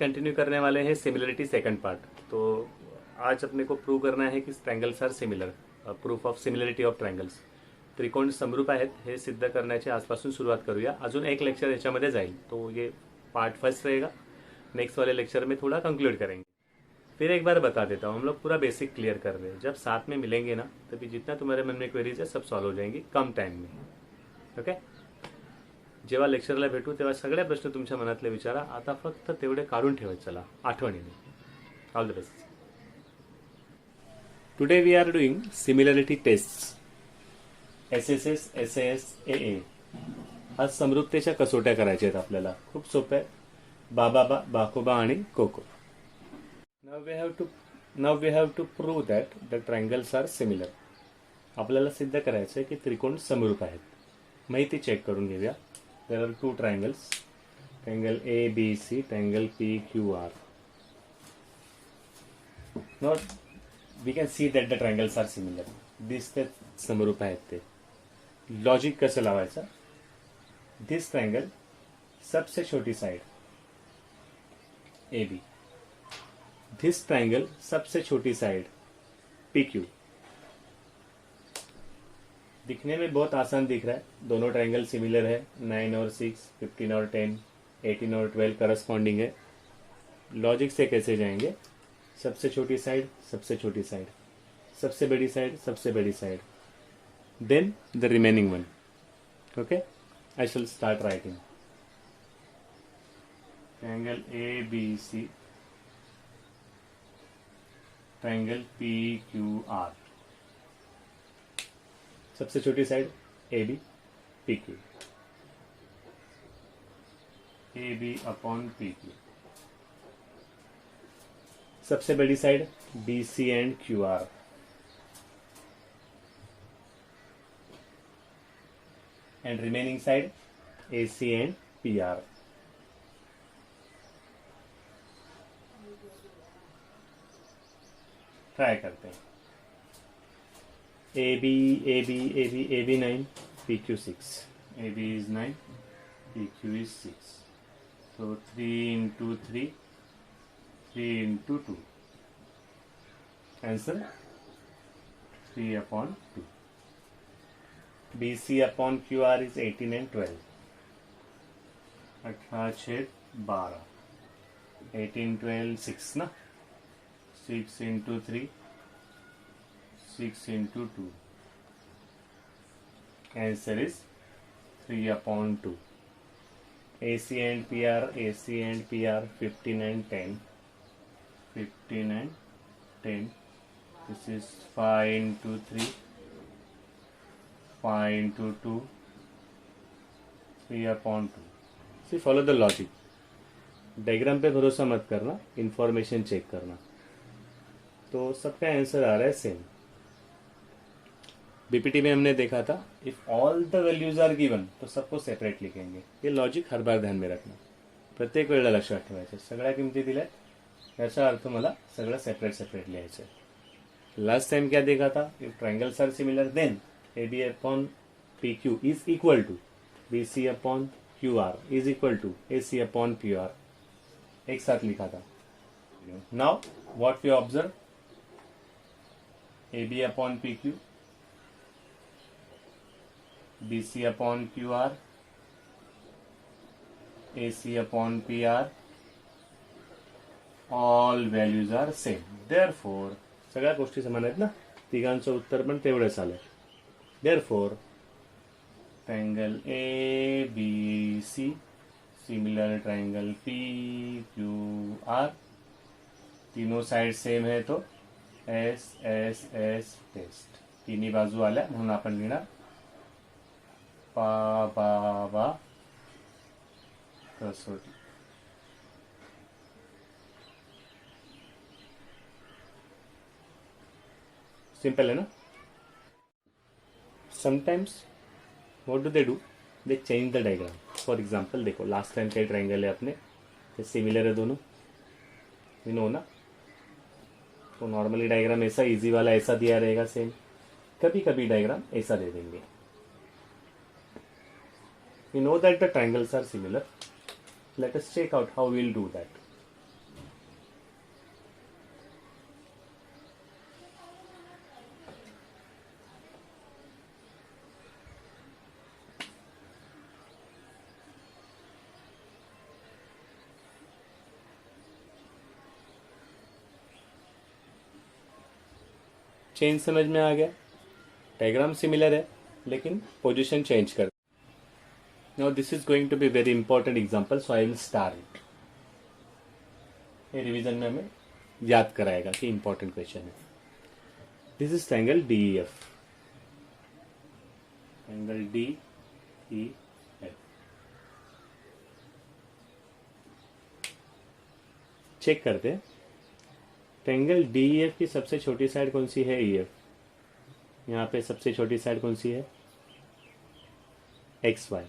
Continue करने वाले हैं सिमिलरिटी सेकंड पार्ट। तो आज अपने को प्रूव करना आहे की triangles are similar, proof of similarity of triangles. त्रिकोण समरूप आहेत हे सिद्ध करण्याची आजपासून सुरुवात करूया। अजून एक लेक्चर याच्यामध्ये जाईल, तो ये पार्ट फर्स्ट रहेगा। नेक्स्ट वाले लेक्चर में थोड़ा कंक्लूड करेंगे। फिर एक बार बता देता हूँ, हम लोग पूरा बेसिक क्लियर कर रहे हैं। जब साथ में मिलेंगे ना, तभी जितना तुम्हारे मन में क्वेरीज है सब सॉल्व हो जाएंगी कम टाइम में। ओके, जेव्हा लेक्चरला भेटू तेव्हा सगळे प्रश्न तुमच्या मनातले विचारा। आता फक्त तेवढे काढून ठेवत चला आठवणीने। All the best. Today we are doing similarity test, SSS, SAS, AA। आज समरूपतेच्या कसोट्या करायच्या आहेत आपल्याला। खूप सोपं आहे। बाबा, बाकोबा आणि कोको। Now we have to prove that the triangles are similar. आपल्याला सिद्ध करायचं आहे की त्रिकोण समरूप आहेत। माहिती चेक करून घेऊया। There are two triangles, triangle ABC, triangle PQR। Now we can see that the triangles are similar. दिसते समरूप आहेत ते। लॉजिक कसं लावायचं? दिस ट्रायंगल सबसे छोटी साइड AB, दिस ट्रायंगल सबसे छोटी साइड PQ। दिखने में बहुत आसान दिख रहा है, दोनों ट्रायंगल सिमिलर है। 9 और 6, 15 और 10, 18 और 12 करस्पॉन्डिंग है। लॉजिक से कैसे जाएंगे? सबसे छोटी साइड, सबसे छोटी साइड, सबसे बड़ी साइड, सबसे बड़ी side, then the remaining one. Okay, I shall start writing. Triangle ABC, triangle PQR। सबसे छोटी side AB, PQ, AB upon PQ। सबसे बड़ी side BC and QR, and remaining side AC and PR। Try करते हैं। AB 9, PQ 6। AB is 9, PQ is 6। So 3 into 3, 3 into 2। Answer 3 upon 2। BC upon QR is 18 and 12। 18 6 12, 18 12 6 ना। 6 into 3, 6 into 2। Answer is 3 upon 2। AC and PR 15 and 10, 15 and 10। This is 5 into 3, 5 into 2, 3 upon 2। See, follow the logic। Diagram पे भरोसा मत करना, information check करना। तो सबका answer आ रहा है सेम। बीपीटी में हमने देखा था, if all the values are given तो सबको सेपरेट लिखेंगे। ये लॉजिक हर बार ध्यान में रखना, प्रत्येक वेळेला लक्षात ठेवायचं। सगळ्या किमती दिल्यात याचा अर्थ मला सगळं सेपरेट लिहायचं आहे। लास्ट टाइम क्या देखा था? If triangles are similar then AB upon PQ is equal to BC upon QR is equal to AC upon PR। एक साथ लिखा था। Now what we observe? AB upon PQ, BC upon QR, AC upon PR, all values are same। Therefore सगळ्या गोष्टी समान आहेत ना, तिघांचं उत्तर पण तेवढंच आलंय। Therefore, triangle ABC similar triangle PQR। तीनों साइड सेम है तो SSS टेस्ट। तीनही बाजू आल्या म्हणून आपण लिहिणार बा कसोटी। सिंपल है ना? Sometimes what do they do? They change the diagram. For example देखो, लास्ट टाइम कई ट्रायंगल है अपने, ये सिमिलर है दोनों, यू नो ना। तो नॉर्मली डायग्राम ऐसा, इजी वाला ऐसा दिया रहेगा सेम। कभी कभी डायग्राम ऐसा दे देंगे। We know that the triangles are similar. Let us check out how we'll do that. Change समझ में आ गया, डायग्राम सिमिलर है लेकिन पोजीशन चेंज कर। Now this is going to be very important example, so I will start. ये revision में हमें याद कराएगा कि इंपॉर्टेंट क्वेश्चन है। This is triangle DEF, triangle DEF। Check करते हैं, ट्रायंगल DEF की सबसे छोटी साइड कौन सी है? EF। यहाँ पे सबसे छोटी साइड कौन सी है? XY।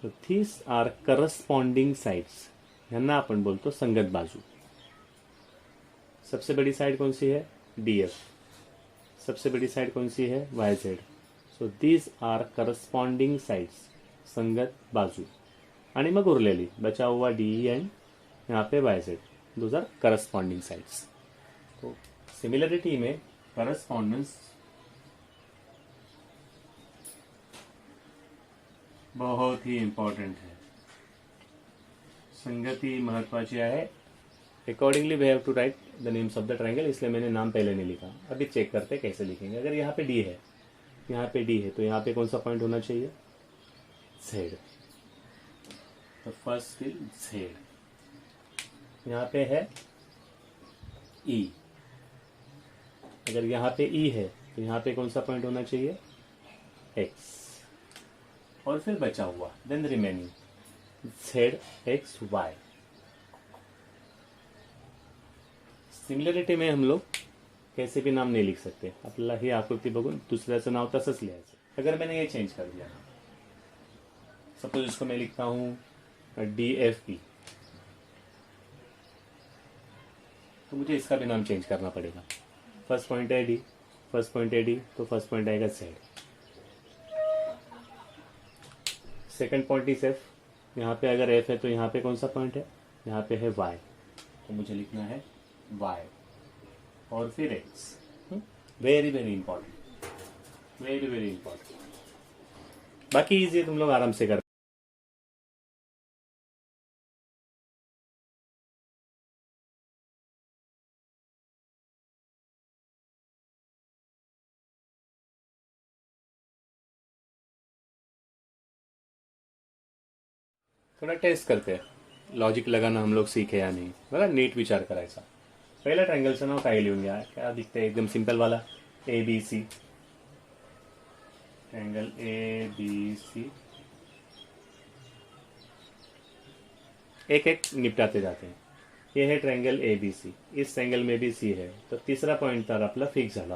तो these आर करस्पॉन्डिंग साइड्स, यांना आपण बोलतो संगत बाजू। सबसे बड़ी साइड कौन सी है? DF। सबसे बड़ी साइड कौन सी है? YZ। So these are corresponding sides, संगत बाजू। आणि मग उरलेली बचा हुआ DE एंड यहाँ पे YZ, those are corresponding sides. तो सिमिलरिटी में करस्पॉन्डेंस बहुत ही इंपॉर्टेंट है, संगति महत्वाची आहे। Accordingly we have to write the names of the triangle, इसलिए मैंने नाम पहले नहीं लिखा। अभी चेक करते कैसे लिखेंगे। अगर यहाँ पे D है, यहाँ पे D है, तो यहाँ पे कौन सा पॉइंट होना चाहिए? Z। तो फर्स्ट इज Z। यहाँ पे है E। अगर यहाँ पे E है तो यहाँ पे कौन सा पॉइंट होना चाहिए? X। और फिर बचा हुआ देन रिमेनिंग ZXY। सिमिलरिटी में हम लोग कैसे भी नाम नहीं लिख सकते, आपल्याला ही आकृती बघून दुसऱ्याचं नाव तसंच लिहायचं। अगर मैंने ये चेंज कर दिया, सपोज इसको मैं लिखता हूँ DFP, तो मुझे इसका भी नाम चेंज करना पड़ेगा। फर्स्ट पॉइंट है D, फर्स्ट पॉइंट है D, तो फर्स्ट पॉइंट आएगा Z। Second point is F। यहाँ पे अगर F है तो यहाँ पे कौन सा पॉइंट है? यहाँ पे है Y, तो मुझे लिखना है Y और फिर X। Very very important, very very important. बाकी इजी तुम लोग आराम से कर। थोड़ा टेस्ट करते हैं, लॉजिक लगाना हम लोग सीखे या नाही, बघा नीट विचार करायचा। पहिल्या ट्रायंगलचं नाव काय लिहून घ्या, क्या दिखते एकदम सिंपल वाला ABC, ट्रायंगल ABC। एक एक निपटाते जाते हैं। ये है ट्रायंगल ABC, इस ट्रायंगल में भी C है, तो तीसरा पॉइंट तर आपला फिक्स झाला।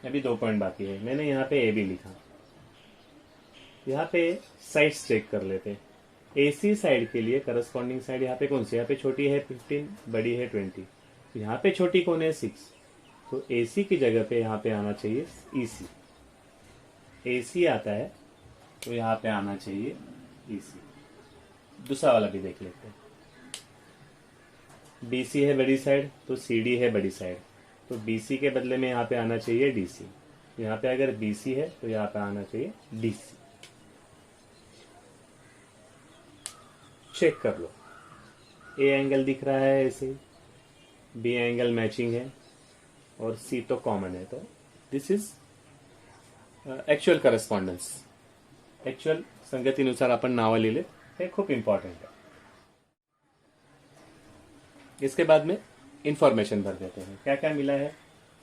अभी 2 पॉइंट बाकी है। मैंने यहाँ पे AB लिखा। यहाँ पे साइड्स चेक कर लेते हैं। AC साइड के लिए करस्पॉन्डिंग साइड यहाँ पे कौन सी? यहाँ पे छोटी है 15, बड़ी है 20। यहाँ पे छोटी कौन है? 6। तो AC की जगह पे यहाँ पे आना चाहिए EC। AC आता है तो यहाँ पे आना चाहिए EC। दूसरा वाला भी देख लेते हैं। BC है बड़ी साइड, तो CD है बड़ी साइड, तो BC के बदले में यहाँ पे आना चाहिए DC। यहाँ पे अगर BC है तो यहाँ पे आना चाहिए DC। चेक कर लो, A एंगल दिख रहा है ऐसे, B एंगल मैचिंग है और C तो कॉमन है। तो this is actual correspondence. Actual संगतीनुसार आपण नावं लिहिले, हे खूप इम्पॉर्टंट है। इसके बाद में इंफॉर्मेशन भर देते हैं। क्या क्या मिला है?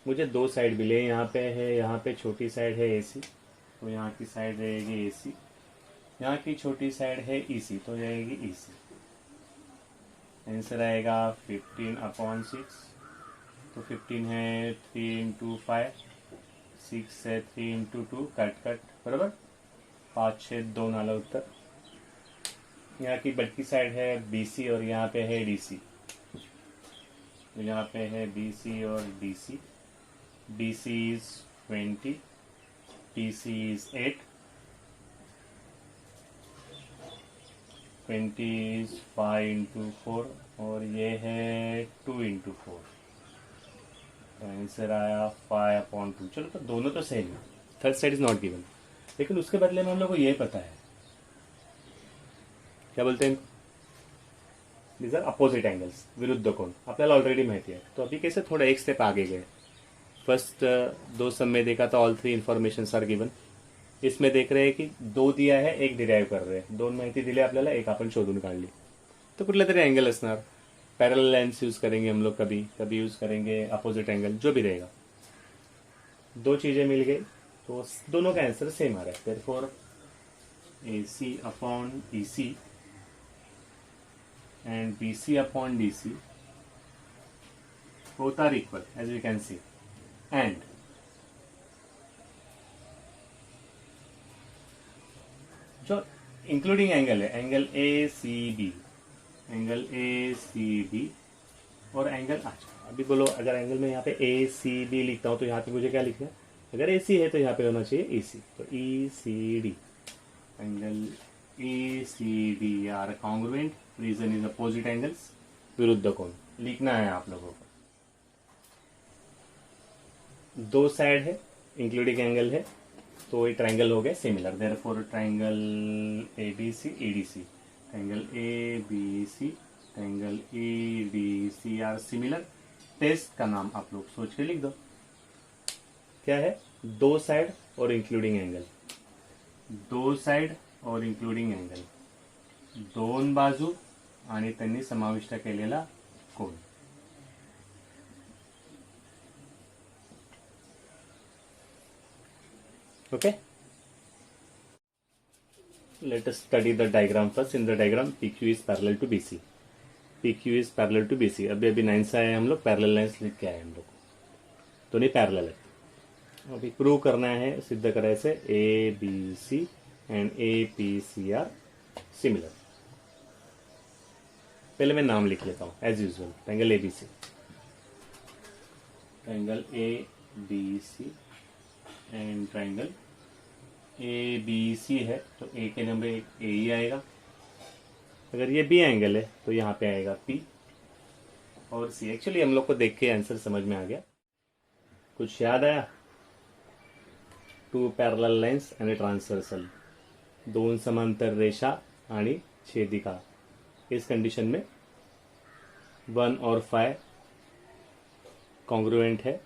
मुझे 2 साइड मिले, यहाँ पे है, यहाँ पे छोटी साइड है AC, तो यहाँ की साइड रहेगी AC। यहाँ की छोटी साइड है EC, तो जाएगी EC। आंसर आएगा 15/6। तो 15 है 3 into 5, 6 है 3 into 2, कट बराबर 5 6 2 आला उत्तर। यहाँ की बटकी साइड है BC और यहाँ पे है DC, तो यहाँ पे है BC और DC। BC is 20, DC is 8, 20 is 5 into 4 और ये है 2 into 4। तो आंसर आया 5/2। चलो तो दोनों तो सेम है, third side is not given, लेकिन उसके बदले में हम लोग को ये पता है, क्या बोलते हैं, दीज आर अपोजिट एंगल्स, विरुद्ध कोण आपल्याला ऑलरेडी माहिती है। तो अभी कैसे थोड़ा एक स्टेप आगे गए। फर्स्ट दो सम में देखा था all three information are given. इसमें देख रहे हैं की दो दिया है, एक डिराइव कर रहे हैं, दोन माहिती दिली आपल्याला, एक आपण शोधून काढली। तो कुठला तरी एंगल असणार, पैरेलल लाइन्स यूज करेंगे हम लोग, कभी कभी यूज करेंगे अपोजिट एंगल, जो भी रहेगा। दो चीजें मिल गई तो दोनों का आंसर सेम आ रहा है। Therefore AC upon EC and BC upon DC both are equal as we can see, and जो इंक्लूडिंग एंगल है, एंगल ACB, एंगल ACB और एंगल, अच्छा अभी बोलो अगर एंगल में यहाँ पे ACB लिखता हूँ तो यहाँ पे मुझे क्या लिखना है, अगर AC है तो यहाँ पे होना चाहिए EC, तो ECD, angle ACD are congruent, reason is opposite angles, विरुद्ध कोण लिखना है आप लोगों को। दो साइड है, इंक्लूडिंग एंगल है, तो ये ट्रायंगल हो गया similar. Therefore triangle ABC EDC, triangle ABC triangle EDC are similar. Test का नाम आप लोग सोच के लिख दो, क्या है, दो साइड और इंक्लूडिंग एंगल, दो साइड और इंक्लूडिंग एंगल, दोन बाजू आणि त्यांनी समाविष्ट केलेला कोण। Okay, let us study the diagram first. In the diagram PQ is parallel to BC, PQ is parallel to BC। अभी अभी 9 से आए हम लोग, पैरेलल लाइन्स लिख के आए हम लोग, तो नहीं पैरेलल है। अभी प्रूव करना है, सिद्ध कराए से ABC and APC are similar. पहले मैं नाम लिख लेता हूँ as usual, triangle ABC, triangle ABC and triangle ABC है तो A के नंबर A ही आएगा। अगर ये B एंगल है तो यहाँ पे आएगा P और C। एक्चुअली हम लोग को देख के आंसर समझ में आ गया, कुछ याद आया। टू पैरेलल लाइन्स आणि ट्रांसवर्सल, दोन समांतर रेषा आणि छेदिका। इस कंडीशन में 1 और 5 कॉन्ग्रुएंट है,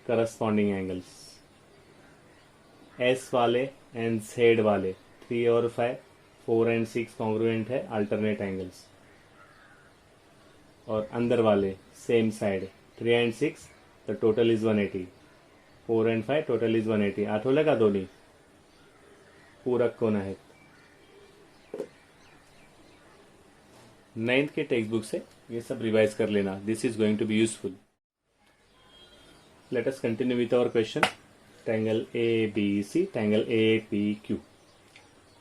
करस्पॉन्डिंग एंगल्स। S वाले एंड Z वाले 3 और 5, 4 एंड 6 कॉन्ग्रुएंट है, अल्टरनेट एंगल्स। और अंदर वाले same side 3 and 6, the total is 180, 4 and 5 total is 180। आठवलं का दोन्ही पूरक कोण आहेत। 9th के टेक्स्ट बुक से ये सब रिवाइज कर लेना, this is going to be useful. Let us continue with our question. Triangle ABC, triangle APQ।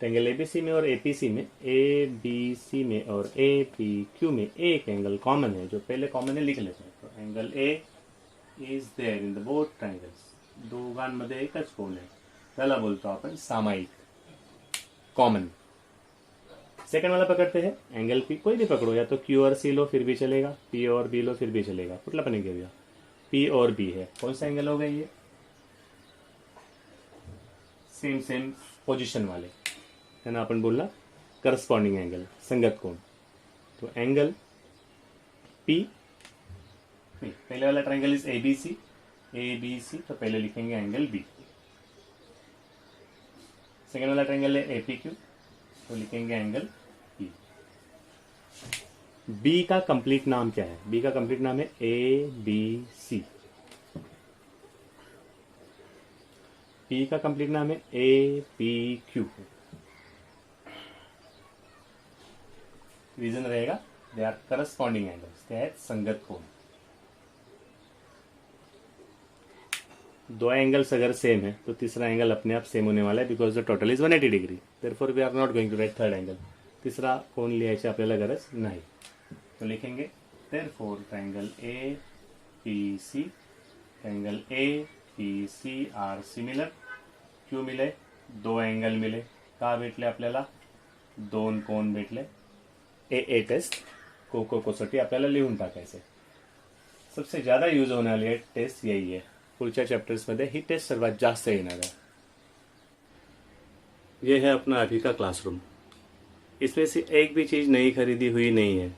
Triangle ABC में और APC में, ABC में और APQ में एक एंगल कॉमन है, जो पहले कॉमन है लिख लेते हैं। तो angle A is there in the both triangles, दोघांमध्ये एकच कोण आहे, त्याला बोलतो आपण सामायिक, कॉमन। सेकंड वाला पकड़ते हैं, एंगल P, कोई भी पकड़ो, या तो Q और C लो फिर भी चलेगा, P और B लो फिर भी चलेगा, कुठला पण एक घेऊया। P और B है, कौन सा एंगल हो गया ये, सेम पोजीशन वाले है ना, अपन बोलना करस्पॉन्डिंग एंगल, संगत कोण। तो एंगल P, पहले वाला ट्रायंगल इज ABC, तो पहले लिखेंगे एंगल B। सेकेंड वाला ट्रायंगल है APQ, तो लिखेंगे एंगल P। B का कंप्लीट नाम क्या है, B का कंप्लीट नाम है ABC। P का कंप्लीट नाम है APQ। रीजन रहेगा they are corresponding angles, they are संगत कोण। दो एंगल्स अगर सेम है तो तीसरा एंगल अपने आप सेम होने वाला है, because the total is 180 degree. Therefore we are not going to write third angle, तीसरा कोण लिहायची आपल्याला गरज नाही। तो लिखेंगे therefore triangle APC, triangle APC are similar. क्यों मिले, दो एंगल मिले, का भेटले आपल्याला, दोन कोण भेटले। ए टेस्ट कोसाठी आपल्याला लिहून टाकायचे। सबसे ज्यादा यूज होने वाली टेस्ट यही है, पुढच्या चॅप्टर्स मध्ये ही टेस्ट सर्वात जास्त येणार है। ये है अपना अभी का क्लासरूम। इसमें से एक भी चीज़ नई खरीदी हुई नहीं है।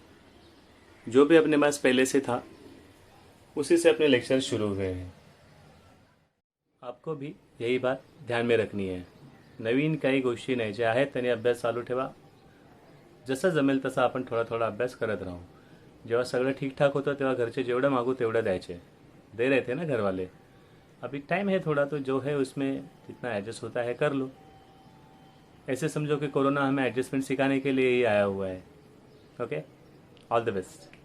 जो भी अपने पास पहले से था उसी से अपने लेक्चर शुरू हुए हैं। आपको भी यही बात ध्यान में रखनी आहे। नवीन काही गोष्टी नाही, जे आहेत त्याने अभ्यास चालू ठेवा। जसं जमेल तसा आपण थोडा थोडा अभ्यास करत राहू। जेव्हा सगळं ठीकठाक होतं तेव्हा घरचे जेवढं मागू तेवढं द्यायचे, दे रहे थे ना घर वाले। अभी टाइम है थोड़ा, तो जो है उसमें जितना एडजस्ट होता है कर लो। ऐसे समझो कि कोरोना हमें एडजस्टमेंट सिखाने के लिए ही आया हुआ है। Okay, all the best.